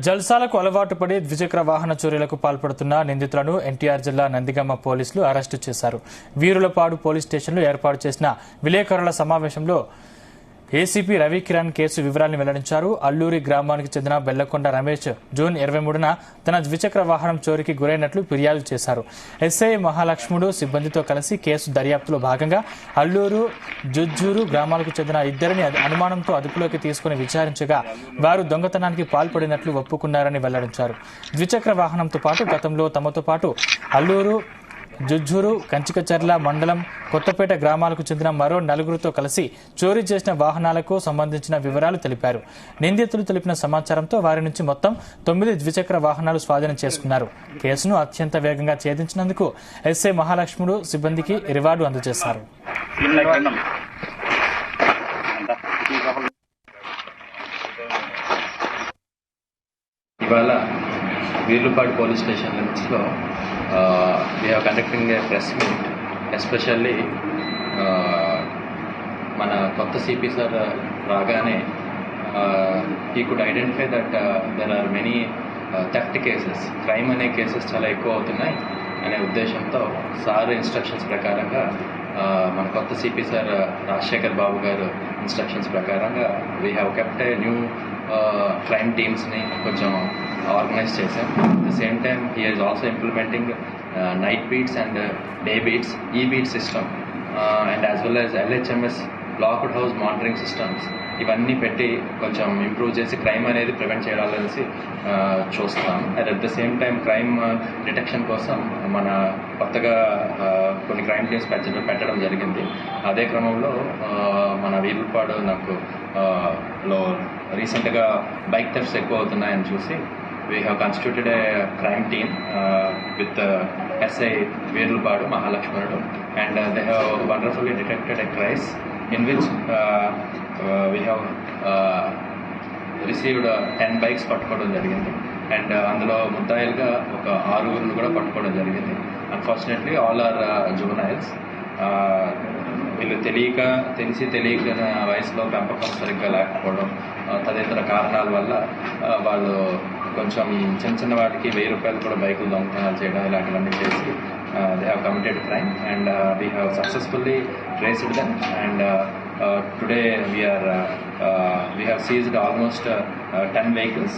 జల్సాలకు అలవాటు పడి ద్విచక్ర వాహన చోరీలకు పాల్పడుతున్న నిందితులను ఎన్టీఆర్ జిల్లా నందిగామ పోలీసులు అరెస్టు చేశారు. వీరులపాడు పోలీస్ స్టేషన్లో ఏర్పాటు చేసిన విలేకరుల సమావేశంలో ఏసీపీ రవికిరణ్ కేసు వివరాలను వెల్లడించారు. అల్లూరి గ్రామానికి చెందిన బెల్లకొండ రమేష్ జూన్ 23న తన ద్విచక్ర వాహనం చోరీకి గురైనట్లు ఫిర్యాదు చేశారు. ఎస్ఐ మహాలక్ష్ముడు సిబ్బందితో కలిసి కేసు దర్యాప్తులో భాగంగా అల్లూరు, జుజ్జూరు గ్రామాలకు చెందిన ఇద్దరిని అనుమానంతో అదుపులోకి తీసుకుని విచారించగా వారు దొంగతనానికి పాల్పడినట్లు ఒప్పుకున్నారని వెల్లడించారు. ద్విచక్ర వాహనంతో పాటు గతంలో తమతో పాటు అల్లూరు, జుజ్జూరు, కంచికచర్ల మండలం కొత్తపేట గ్రామాలకు చెందిన మరో నలుగురితో కలిసి చోరీ చేసిన వాహనాలకు సంబంధించిన వివరాలు తెలిపారు. నిందితులు తెలిపిన సమాచారంతో వారి నుంచి మొత్తం 9 ద్విచక్ర వాహనాలు స్వాధీనం చేసుకున్నారు. కేసును అత్యంత వేగంగా ఛేదించినందుకు ఎస్ఐ మహాలక్ష్ముడు సిబ్బందికి రివార్డు అందజేశారు. వీర్లుపాడు పోలీస్ స్టేషన్ లిమిట్స్లో we are conducting a press meet, especially మన కొత్త సిపి సార్ రాగానే he could identify that there are many theft cases, crime అనే కేసెస్ చాలా ఎక్కువ అవుతున్నాయి అనే ఉద్దేశంతో సార్ ఇన్స్ట్రక్షన్స్ ప్రకారంగా మన కొత్త సిపి సార్ రాజశేఖర్ బాబు గారు ఇన్స్ట్రక్షన్స్ ప్రకారంగా we have kept a new crime టీమ్స్ని కొంచెం ఆర్గనైజ్ చేశాం. At the same time he is also implementing night beats and day beats, ఈ beat system and as well as LHMS locked house monitoring systems ఇవన్నీ పెట్టి కొంచెం improve చేసి crime అనేది prevent చేయాలనేసి చూస్తాం. And at the same time crime detection కోసం మన కొత్తగా కొన్ని క్రైమ్ టీమ్స్ పెట్టడం జరిగింది. అదే క్రమంలో మన వీర్లుపాడు నాకు లో రీసెంట్గా బైక్ థెఫ్ట్స్ ఎక్కువ అవుతున్నాయని చూసి we have constituted a crime team with SI Virlupadu Mahalakshmanudu, and they have wonderfully detected a case in which we have received 10 bikes పట్టుకోవడం జరిగింది. అండ్ అందులో ముద్దాయిలుగా ఒక 6 కూడా పట్టుకోవడం జరిగింది. Unfortunately all are juveniles. వీళ్ళు తెలిసి తెలియక వయసులో పెంపకం సరిగ్గా లేకపోవడం, తదితర కారణాల వల్ల వాళ్ళు కొంచెం చిన్న వాటికి 1000 రూపాయలు కూడా బైకులు దొంగతనాలు చేయడం ఇలాంటివన్నీ చేసి they have committed crime and we have successfully traced them and today we have seized almost 10 vehicles.